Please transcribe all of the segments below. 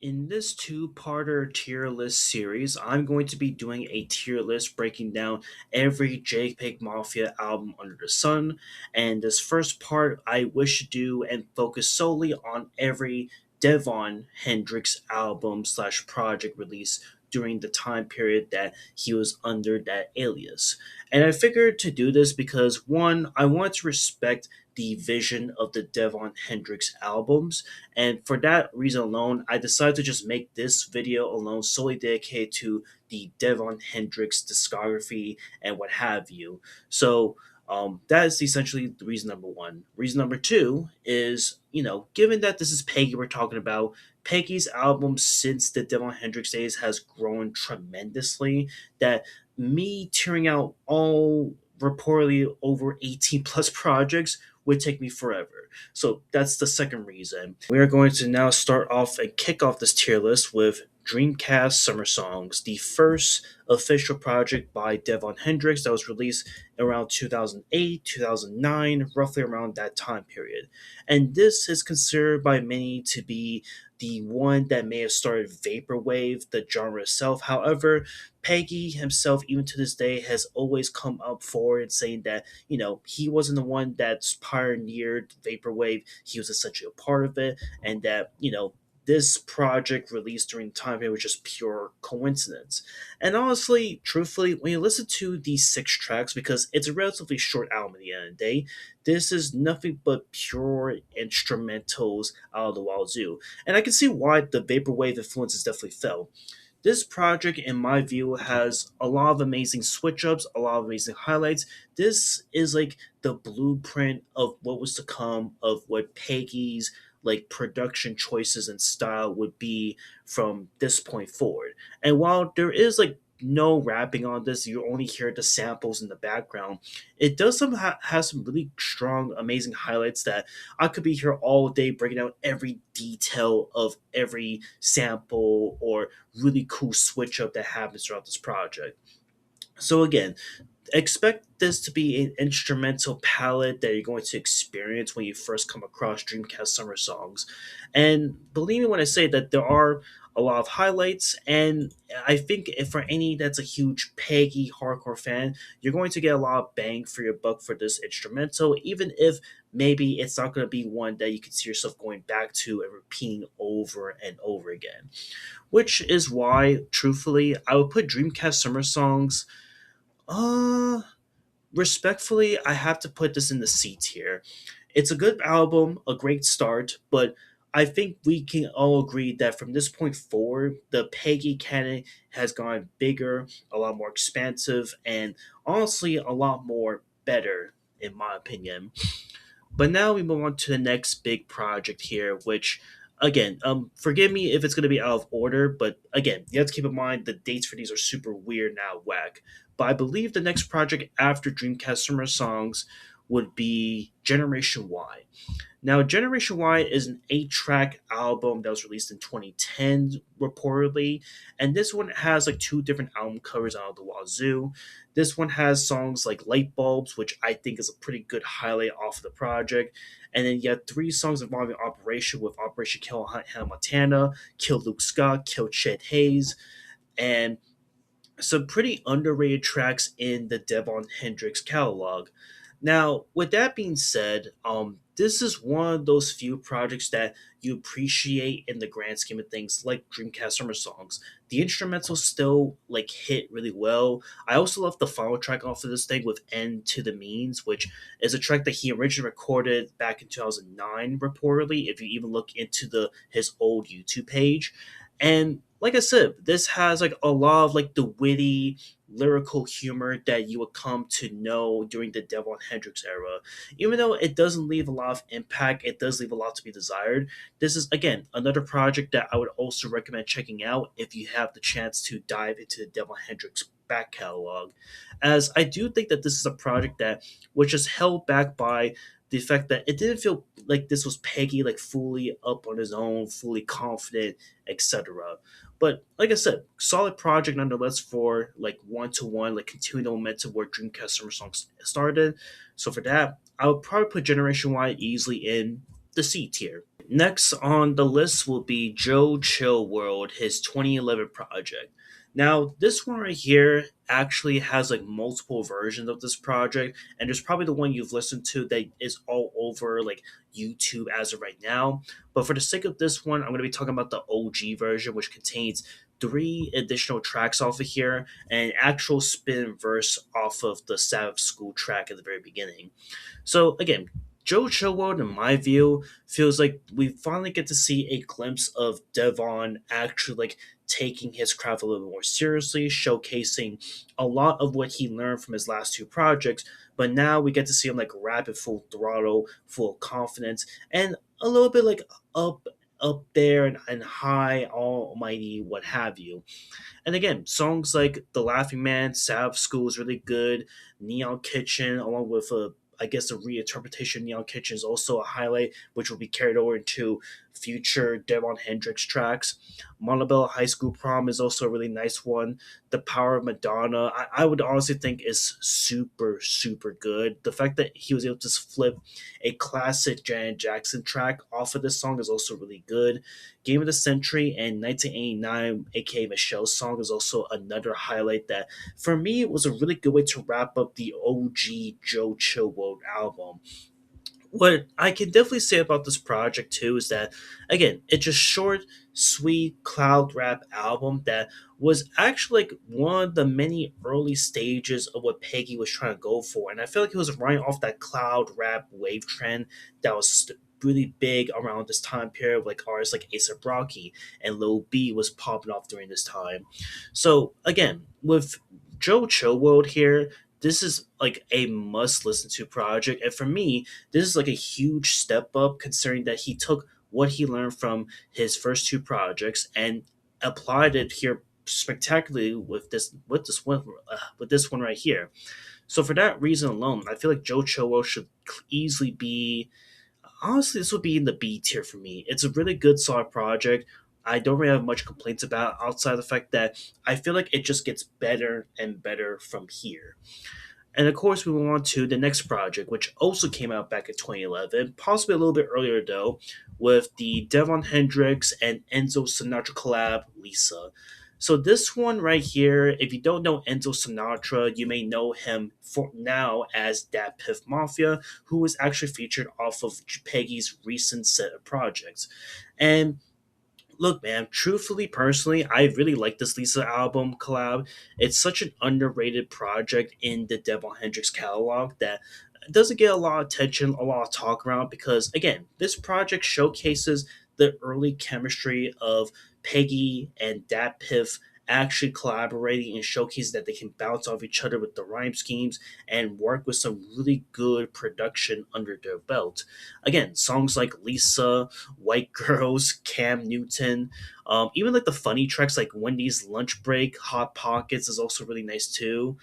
In this two-parter tier list series, I'm going to be doing a tier list breaking down every JPEG Mafia album under the sun. And this first part, I wish to do and focus solely on every Devon Hendryx album slash project release during the time period that he was under that alias. And I figured to do this because one, I want to respect the vision of the Devon Hendryx albums, and for that reason alone, I decided to just make this video alone solely dedicated to the Devon Hendryx discography and what have you. So that is essentially the reason number one. Reason number two is, given that this is Peggy we're talking about, Peggy's album since the Devon Hendryx days has grown tremendously. That me tearing out all reportedly over 18 plus projects would take me forever. So that's the second reason. We are going to now start off and kick off this tier list with Dreamcast Summer Songs, the first official project by Devon Hendryx that was released around 2008, 2009, roughly around that time period. And this is considered by many to be the one that may have started Vaporwave, the genre itself. However, Peggy himself, even to this day, has always come up forward saying that he wasn't the one that's pioneered vaporwave. He was essentially a part of it, and that this project released during the time period was just pure coincidence. And honestly, truthfully, when you listen to these six tracks, because it's a relatively short album at the end of the day, this is nothing but pure instrumentals out of the wazoo. And I can see why the vaporwave influences definitely fell. This project, in my view, has a lot of amazing switch ups, a lot of amazing highlights. This is like the blueprint of what was to come, of what Peggy's like production choices and style would be from this point forward. And while there is like no rapping on this, you only hear the samples in the background. It does have some really strong, amazing highlights that I could be here all day breaking down every detail of every sample or really cool switch up that happens throughout this project. So again, expect this to be an instrumental palette that you're going to experience when you first come across Dreamcast Summer Songs. And believe me when I say that there are a lot of highlights, and I think if for any that's a huge Peggy hardcore fan, you're going to get a lot of bang for your buck for this instrumental, even if maybe it's not going to be one that you can see yourself going back to and repeating over and over again. Which is why, truthfully, I would put Dreamcast Summer Songs uh respectfully, I have to put this in the C tier. It's a good album, a great start, but I think we can all agree that from this point forward, the Peggy canon has gone bigger, a lot more expansive, and honestly, a lot more better, in my opinion. But now we move on to the next big project here, which again, forgive me if it's gonna be out of order, but again, you have to keep in mind the dates for these are super weird now, whack. But I believe the next project after Dreamcast Summer Songs would be Generation Y. Now, Generation Y is an 8-track album that was released in 2010, reportedly, and this one has like two different album covers out of the wazoo. This one has songs like Light Bulbs, which I think is a pretty good highlight off of the project, and then you have three songs involving Operation with Operation Kill Hannah Montana, Kill Luke Scott, Kill Chet Hayes, and some pretty underrated tracks in the Devon Hendryx catalog. Now, with that being said, this is one of those few projects that you appreciate in the grand scheme of things, like Dreamcast Summer Songs. The instrumentals still like hit really well. I also love the final track off of this thing with "End to the Means," which is a track that he originally recorded back in 2009, reportedly. If you even look into the his old YouTube page, and like I said, this has like a lot of like the witty lyrical humor that you would come to know during the Devon Hendrix era. Even though it doesn't leave a lot of impact, it does leave a lot to be desired. This is again another project that I would also recommend checking out if you have the chance to dive into the Devon Hendrix back catalog, as I do think that this is a project that was just held back by the fact that it didn't feel like this was Peggy like fully up on his own, fully confident, etc. But like I said, solid project nonetheless for like one to one, like continuing the momentum where Dreamcast Summer Songs started. So for that, I would probably put Generation Y easily in the C tier. Next on the list will be Joe Chill World, his 2011 project. Now, this one right here actually has like multiple versions of this project, and there's probably the one you've listened to that is all over like YouTube as of right now. But for the sake of this one, I'm going to be talking about the OG version, which contains three additional tracks off of here and an actual spin verse off of the Sabbath School track at the very beginning. So again, Joe Chilwell, in my view, feels like we finally get to see a glimpse of Devon actually like taking his craft a little bit more seriously, showcasing a lot of what he learned from his last two projects. But now we get to see him like rap at full throttle, full of confidence, and a little bit like up there and high, almighty, what have you. And again, songs like The Laughing Man, Sav School is really good. Neon Kitchen, along with I guess a reinterpretation of Neon Kitchen is also a highlight, which will be carried over into future Devon Hendryx tracks. Montebello High School Prom is also a really nice one. The Power of Madonna, I would honestly think is super, super good. The fact that he was able to flip a classic Janet Jackson track off of this song is also really good. Game of the Century and 1989, aka Michelle's song, is also another highlight that, for me, was a really good way to wrap up the OG Joe Chillwood album. What I can definitely say about this project too is that, again, it's a short, sweet cloud rap album that was actually like one of the many early stages of what Peggy was trying to go for, and I feel like it was running off that cloud rap wave trend that was really big around this time period, like artists like A$AP Rocky and Lil B was popping off during this time. So again, with Joe Chill World here, this is like a must listen to project, and for me, this is like a huge step up considering that he took what he learned from his first two projects and applied it here spectacularly with this one right here. So for that reason alone, I feel like Joe Chowo should easily be, honestly, this would be in the B tier for me. It's a really good solid project. I don't really have much complaints about outside of the fact that I feel like it just gets better and better from here. And of course, we move on to the next project, which also came out back in 2011, possibly a little bit earlier though, with the Devon Hendryx and Enzo Sinatra collab, Lisa. So this one right here, if you don't know Enzo Sinatra, you may know him for now as Dat Piff Mafia, who was actually featured off of Peggy's recent set of projects. And look, man, truthfully, personally, I really like this Lisa album collab. It's such an underrated project in the Devon Hendrix catalog that doesn't get a lot of attention, a lot of talk around because, again, this project showcases the early chemistry of Peggy and Dat Piff actually collaborating and showcasing that they can bounce off each other with the rhyme schemes and work with some really good production under their belt. Again, songs like Lisa, White Girls, Cam Newton, even like the funny tracks like Wendy's Lunch Break, Hot Pockets is also really nice too.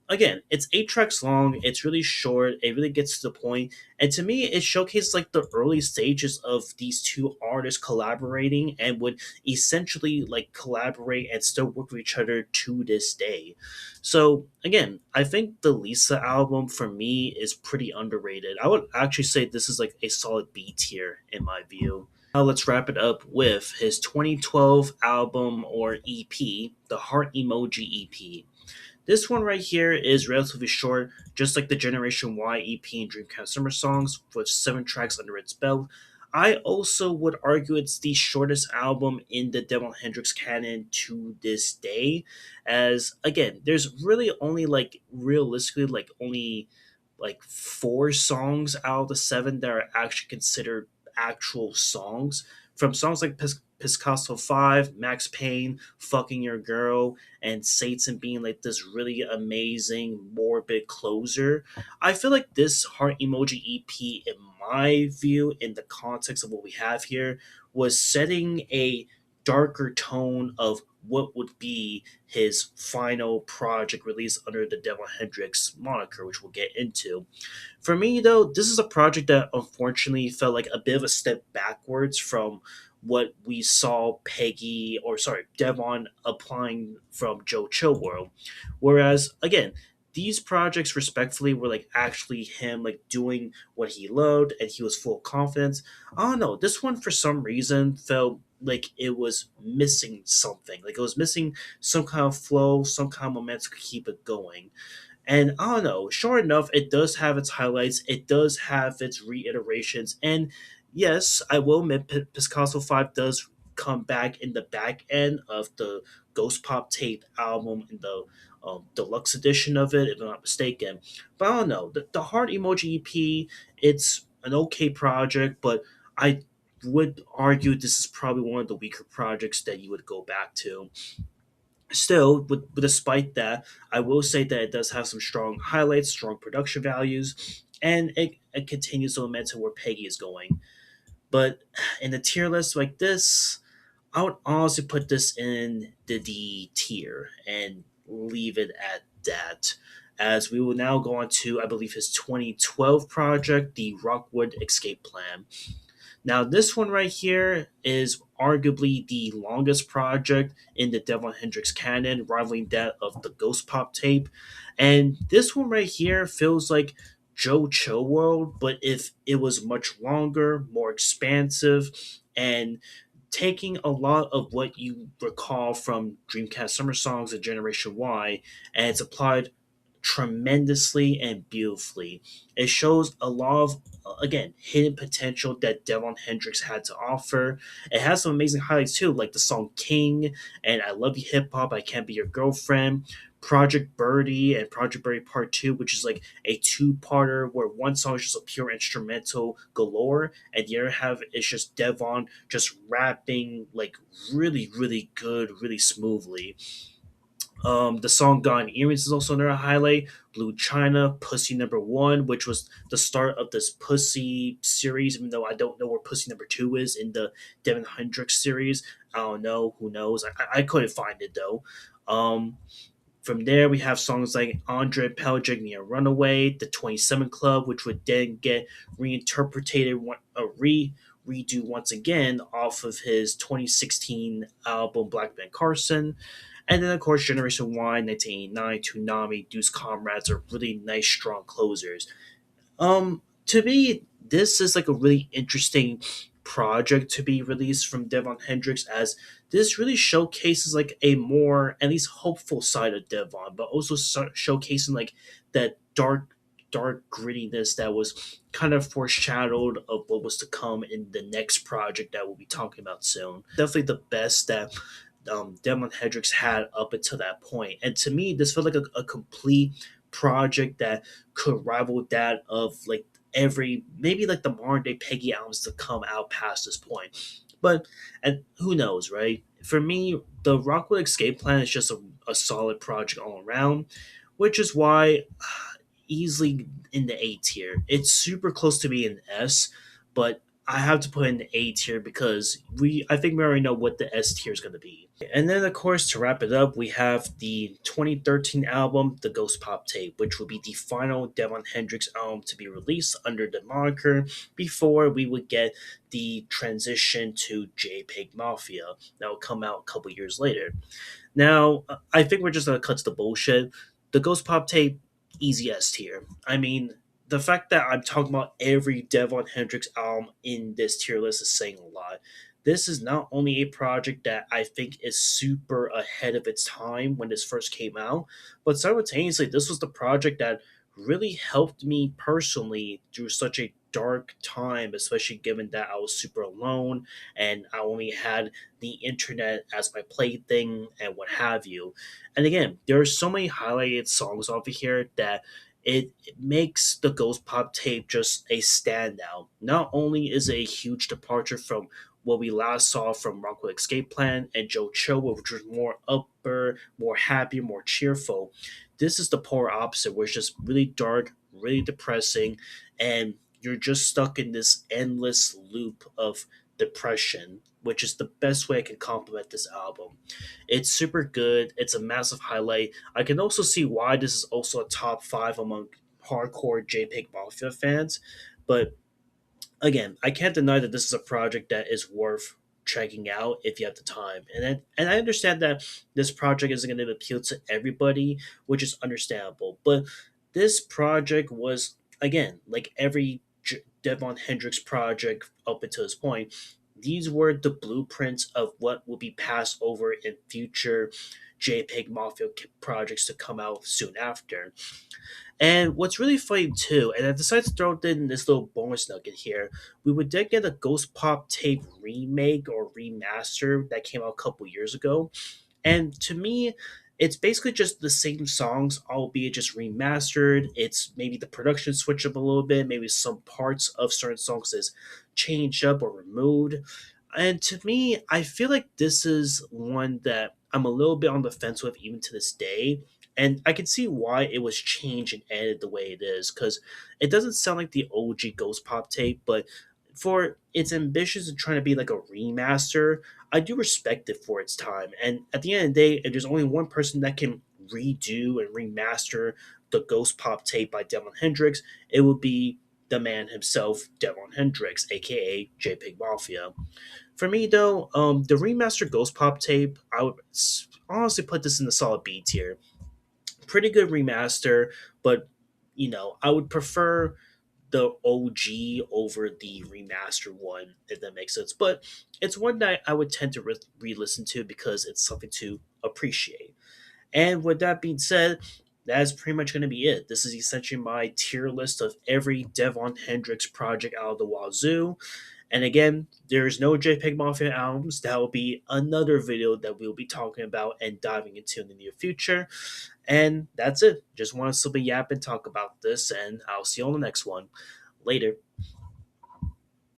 Again, it's 8 tracks long. It's really short. It really gets to the point, and to me, it showcases like the early stages of these two artists collaborating and would essentially like collaborate and still work with each other to this day. So again, I think the Lisa album for me is pretty underrated. I would actually say this is like a solid B tier in my view. Now let's wrap it up with his 2012 album or EP, the Heart Emoji EP. This one right here is relatively short, just like the Generation Y EP and Dreamcast Summer songs, with 7 tracks under its belt. I also would argue it's the shortest album in the Devon Hendrix canon to this day, as again, there's really only like realistically like only like 4 songs out of the 7 that are actually considered actual songs. From songs like Piscasso 5, Max Payne, Fucking Your Girl, and Satan being like this really amazing, morbid closer. I feel like this Heart Emoji EP, in my view, in the context of what we have here, was setting a darker tone of what would be his final project released under the Devil Hendrix moniker, which we'll get into. For me, though, this is a project that unfortunately felt like a bit of a step backwards from what we saw Peggy, or sorry, Devon applying from Joe Chill World. Whereas, again, these projects respectfully were like actually him like doing what he loved and he was full of confidence. I don't know. This one for some reason felt like it was missing something. Like it was missing some kind of flow, some kind of momentum to keep it going. And I don't know, sure enough, it does have its highlights, it does have its reiterations, and yes, I will admit Picasso 5 does come back in the back end of the Ghost Pop Tape album in the deluxe edition of it, if I'm not mistaken. But I don't know, the Heart Emoji EP, it's an okay project, but I would argue this is probably one of the weaker projects that you would go back to. Still, despite that, I will say that it does have some strong highlights, strong production values, and it continues the momentum where Peggy is going. But in a tier list like this, I would honestly put this in the D tier and leave it at that. As we will now go on to, I believe, his 2012 project, the Rockwood Escape Plan. Now, this one right here is arguably the longest project in the Devon Hendryx canon, rivaling that of the Ghost Pop tape. And this one right here feels like Joe Chill World, but if it was much longer, more expansive, and taking a lot of what you recall from Dreamcast Summer Songs and Generation Y, and it's applied tremendously and beautifully. It shows a lot of, again, hidden potential that Devon Hendryx had to offer. It has some amazing highlights too, like the song King and I Love You Hip Hop, I Can't Be Your Girlfriend, Project Birdie and Project Birdie Part 2, which is like a two-parter where one song is just a pure instrumental galore, and the other half is just Devon just rapping like really, really good, really smoothly. The song "Gone Earrings" is also another highlight. Blue China, Pussy Number One, which was the start of this Pussy series, even though I don't know where Pussy Number Two is in the Devin Hendrix series. I don't know. Who knows? I couldn't find it though. Um, from there, we have songs like Andre Pellegrini Runaway, The 27 Club, which would then get reinterpreted, redo once again off of his 2016 album Black Man Carson. And then, of course, Generation Y, 1989, Toonami, Deuce Comrades are really nice, strong closers. To me, this is like a really interesting project to be released from Devon Hendrix, as this really showcases like a more at least hopeful side of Devon, but also showcasing like that dark grittiness that was kind of foreshadowed of what was to come in the next project that we'll be talking about soon. Definitely the best that Devon Hendrix had up until that point. And to me, this felt like a complete project that could rival that of like every maybe like the modern day Peggy albums to come out past this point. But and who knows, right? For me, the Rockwood Escape Plan is just a solid project all around, which is why easily in the A tier. It's super close to being an S, but I have to put in the A tier because I think we already know what the S tier is going to be. And then, of course, to wrap it up, we have the 2013 album, The Ghost Pop Tape, which will be the final Devon Hendrix album to be released under the moniker before we would get the transition to JPEG Mafia that will come out a couple years later. Now, I think we're just going to cut to the bullshit. The Ghost Pop Tape, easy S tier. I mean, the fact that I'm talking about every Devon Hendrix album in this tier list is saying a lot. This is not only a project that I think is super ahead of its time when this first came out, but simultaneously, this was the project that really helped me personally through such a dark time, especially given that I was super alone and I only had the internet as my plaything and what have you. And again, there are so many highlighted songs over here that it makes the Ghost Pop tape just a standout. Not only is it a huge departure from what we last saw from Rockwood Escape Plan and Joe Chill, which was more upper, more happy, more cheerful. This is the polar opposite, where it's just really dark, really depressing, and you're just stuck in this endless loop of depression, which is the best way I can compliment this album. It's super good. It's a massive highlight. I can also see why this is also a top five among hardcore JPEG Mafia fans, but again, I can't deny that this is a project that is worth checking out if you have the time. And I understand that this project isn't going to appeal to everybody, which is understandable. But this project was, again, like every Devon Hendryx project up until this point, these were the blueprints of what will be passed over in future JPEG Mafia projects to come out soon after. And what's really funny too, and I decided to throw in this little bonus nugget here, we would then get a Ghost Pop tape remake or remaster that came out a couple years ago. And to me, it's basically just the same songs, albeit just remastered. It's maybe the production switched up a little bit, maybe some parts of certain songs is changed up or removed. And to me, I feel like this is one that I'm a little bit on the fence with even to this day. And I can see why it was changed and edited the way it is, because it doesn't sound like the OG Ghost Pop tape, but for its ambitions and trying to be like a remaster, I do respect it for its time. And at the end of the day, if there's only one person that can redo and remaster the Ghost Pop tape by Devon Hendryx, it would be the man himself, Devon Hendryx, aka JPEG Mafia. For me, though, the remastered Ghost Pop tape, I would honestly put this in the solid B tier. Pretty good remaster, but I would prefer the OG over the remastered one, if that makes sense. But it's one that I would tend to re listen to because it's something to appreciate. And with that being said, that's pretty much going to be it. This is essentially my tier list of every Devon Hendryx project out of the wazoo. And again, there's no JPEG Mafia albums. That will be another video that we'll be talking about and diving into in the near future. And that's it. Just want to simply yap and talk about this, and I'll see you on the next one. Later.